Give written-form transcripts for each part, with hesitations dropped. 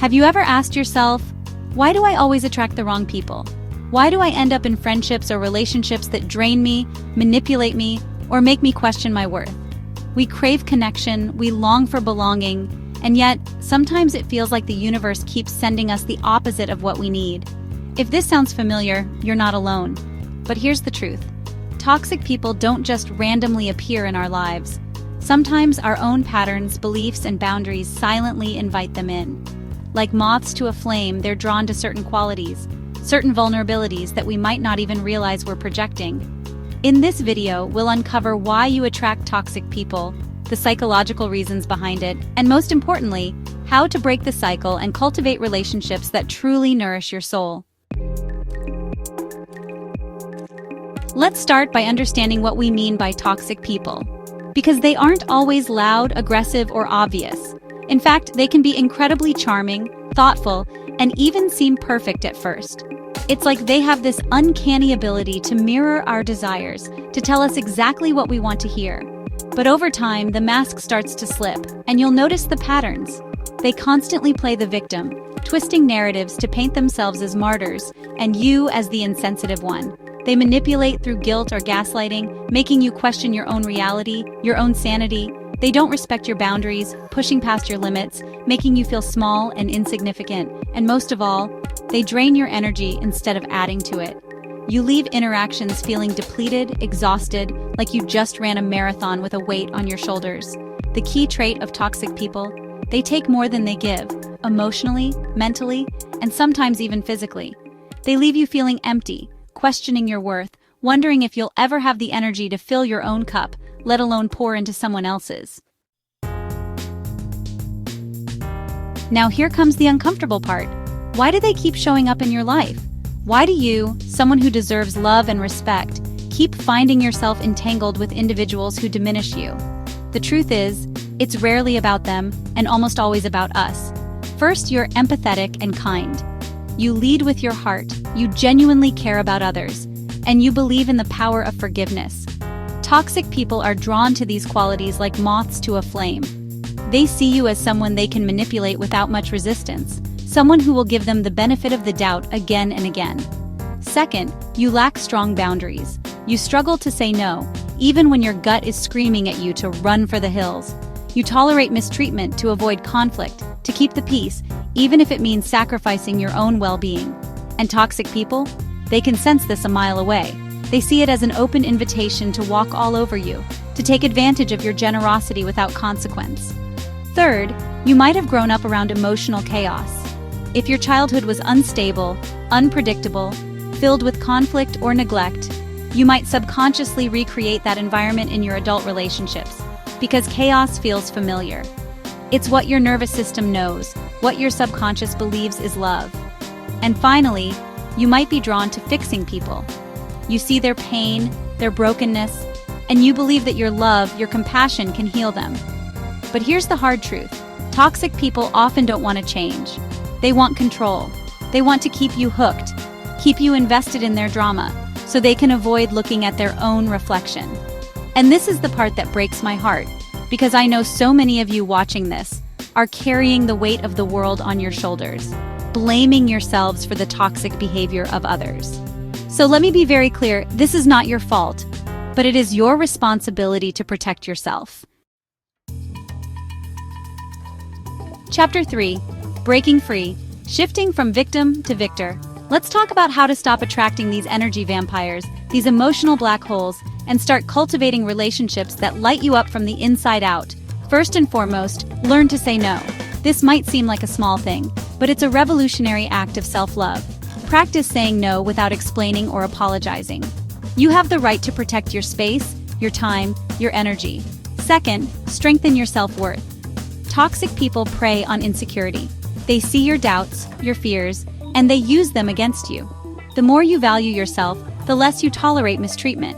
Have you ever asked yourself, why do I always attract the wrong people? Why do I end up in friendships or relationships that drain me, manipulate me, or make me question my worth? We crave connection, we long for belonging, and yet, sometimes it feels like the universe keeps sending us the opposite of what we need. If this sounds familiar, you're not alone. But here's the truth. Toxic people don't just randomly appear in our lives. Sometimes our own patterns, beliefs, and boundaries silently invite them in. Like moths to a flame, they're drawn to certain qualities, certain vulnerabilities that we might not even realize we're projecting. In this video, we'll uncover why you attract toxic people, the psychological reasons behind it, and most importantly, how to break the cycle and cultivate relationships that truly nourish your soul. Let's start by understanding what we mean by toxic people. Because they aren't always loud, aggressive, or obvious. In fact, they can be incredibly charming, thoughtful, and even seem perfect at first. It's like they have this uncanny ability to mirror our desires, to tell us exactly what we want to hear. But over time, the mask starts to slip, and you'll notice the patterns. They constantly play the victim, twisting narratives to paint themselves as martyrs, and you as the insensitive one. They manipulate through guilt or gaslighting, making you question your own reality, your own sanity. They don't respect your boundaries, pushing past your limits, making you feel small and insignificant. And most of all, they drain your energy instead of adding to it. You leave interactions feeling depleted, exhausted, like you just ran a marathon with a weight on your shoulders. The key trait of toxic people: they take more than they give, emotionally, mentally, and sometimes even physically. They leave you feeling empty, questioning your worth, wondering if you'll ever have the energy to fill your own cup, let alone pour into someone else's. Now here comes the uncomfortable part. Why do they keep showing up in your life? Why do you, someone who deserves love and respect, keep finding yourself entangled with individuals who diminish you? The truth is, it's rarely about them and almost always about us. First, you're empathetic and kind. You lead with your heart, you genuinely care about others, and you believe in the power of forgiveness. Toxic people are drawn to these qualities like moths to a flame. They see you as someone they can manipulate without much resistance, someone who will give them the benefit of the doubt again and again. Second, you lack strong boundaries. You struggle to say no, even when your gut is screaming at you to run for the hills. You tolerate mistreatment to avoid conflict, to keep the peace, even if it means sacrificing your own well-being. And toxic people? They can sense this a mile away. They see it as an open invitation to walk all over you, to take advantage of your generosity without consequence. Third, you might have grown up around emotional chaos. If your childhood was unstable, unpredictable, filled with conflict or neglect, you might subconsciously recreate that environment in your adult relationships, because chaos feels familiar. It's what your nervous system knows, what your subconscious believes is love. And finally, you might be drawn to fixing people. You see their pain, their brokenness, and you believe that your love, your compassion can heal them. But here's the hard truth. Toxic people often don't want to change. They want control. They want to keep you hooked, keep you invested in their drama, so they can avoid looking at their own reflection. And this is the part that breaks my heart, because I know so many of you watching this are carrying the weight of the world on your shoulders, blaming yourselves for the toxic behavior of others. So let me be very clear, this is not your fault, but it is your responsibility to protect yourself. Chapter 3. Breaking Free. Shifting from victim to victor. Let's talk about how to stop attracting these energy vampires, these emotional black holes, and start cultivating relationships that light you up from the inside out. First and foremost, learn to say no. This might seem like a small thing, but it's a revolutionary act of self-love. Practice saying no without explaining or apologizing. You have the right to protect your space, your time, your energy. Second, strengthen your self-worth. Toxic people prey on insecurity. They see your doubts, your fears, and they use them against you. The more you value yourself, the less you tolerate mistreatment.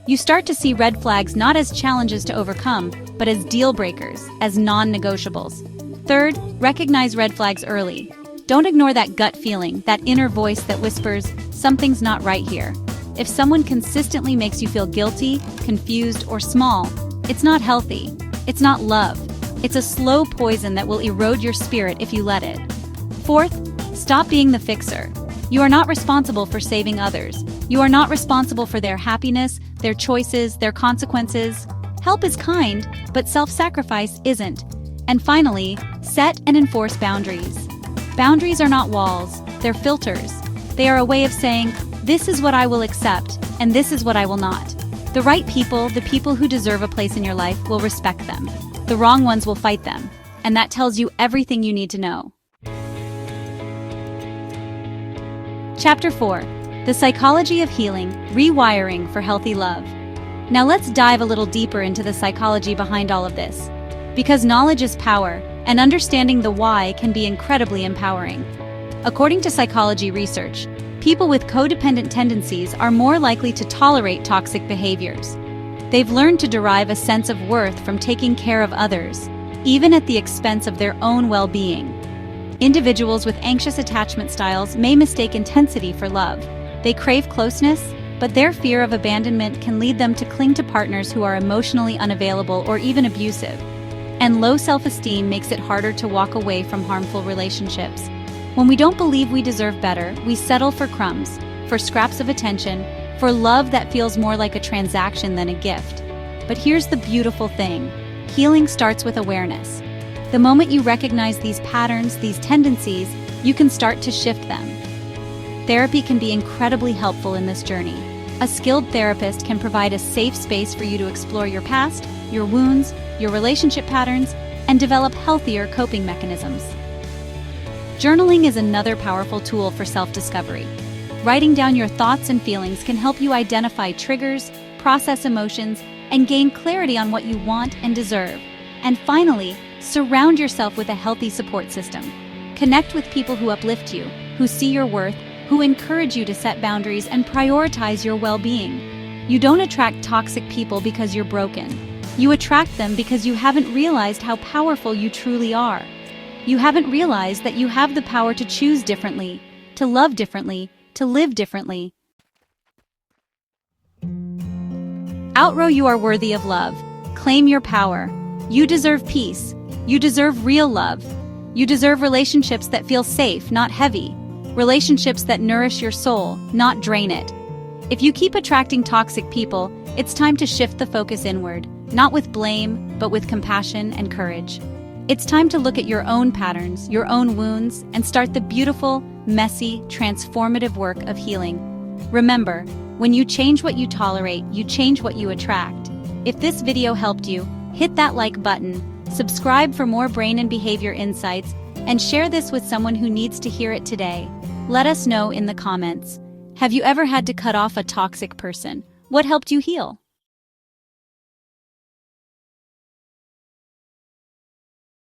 You start to see red flags not as challenges to overcome, but as deal breakers, as non-negotiables. Third, recognize red flags early. Don't ignore that gut feeling, that inner voice that whispers, something's not right here. If someone consistently makes you feel guilty, confused, or small, it's not healthy. It's not love. It's a slow poison that will erode your spirit if you let it. Fourth, stop being the fixer. You are not responsible for saving others. You are not responsible for their happiness, their choices, their consequences. Help is kind, but self-sacrifice isn't. And finally, set and enforce boundaries. Boundaries are not walls, they're filters. They are a way of saying, this is what I will accept, and this is what I will not. The right people, the people who deserve a place in your life, will respect them. The wrong ones will fight them. And that tells you everything you need to know. Chapter 4. The Psychology of Healing, Rewiring for Healthy Love. Now let's dive a little deeper into the psychology behind all of this. Because knowledge is power, and understanding the why can be incredibly empowering. According to psychology research, people with codependent tendencies are more likely to tolerate toxic behaviors. They've learned to derive a sense of worth from taking care of others, even at the expense of their own well-being. Individuals with anxious attachment styles may mistake intensity for love. They crave closeness, but their fear of abandonment can lead them to cling to partners who are emotionally unavailable or even abusive. And low self-esteem makes it harder to walk away from harmful relationships. When we don't believe we deserve better, we settle for crumbs, for scraps of attention, for love that feels more like a transaction than a gift. But here's the beautiful thing. Healing starts with awareness. The moment you recognize these patterns, these tendencies, you can start to shift them. Therapy can be incredibly helpful in this journey. A skilled therapist can provide a safe space for you to explore your past, your wounds, your relationship patterns, and develop healthier coping mechanisms. Journaling is another powerful tool for self-discovery. Writing down your thoughts and feelings can help you identify triggers, process emotions, and gain clarity on what you want and deserve. And finally, surround yourself with a healthy support system. Connect with people who uplift you, who see your worth, who encourage you to set boundaries and prioritize your well-being. You don't attract toxic people because you're broken. You attract them because you haven't realized how powerful you truly are. You haven't realized that you have the power to choose differently, to love differently, to live differently. Outgrow, you are worthy of love. Claim your power. You deserve peace. You deserve real love. You deserve relationships that feel safe, not heavy. Relationships that nourish your soul, not drain it. If you keep attracting toxic people, it's time to shift the focus inward, not with blame, but with compassion and courage. It's time to look at your own patterns, your own wounds, and start the beautiful, messy, transformative work of healing. Remember, when you change what you tolerate, you change what you attract. If this video helped you, hit that like button, subscribe for more brain and behavior insights, and share this with someone who needs to hear it today. Let us know in the comments. Have you ever had to cut off a toxic person? What helped you heal?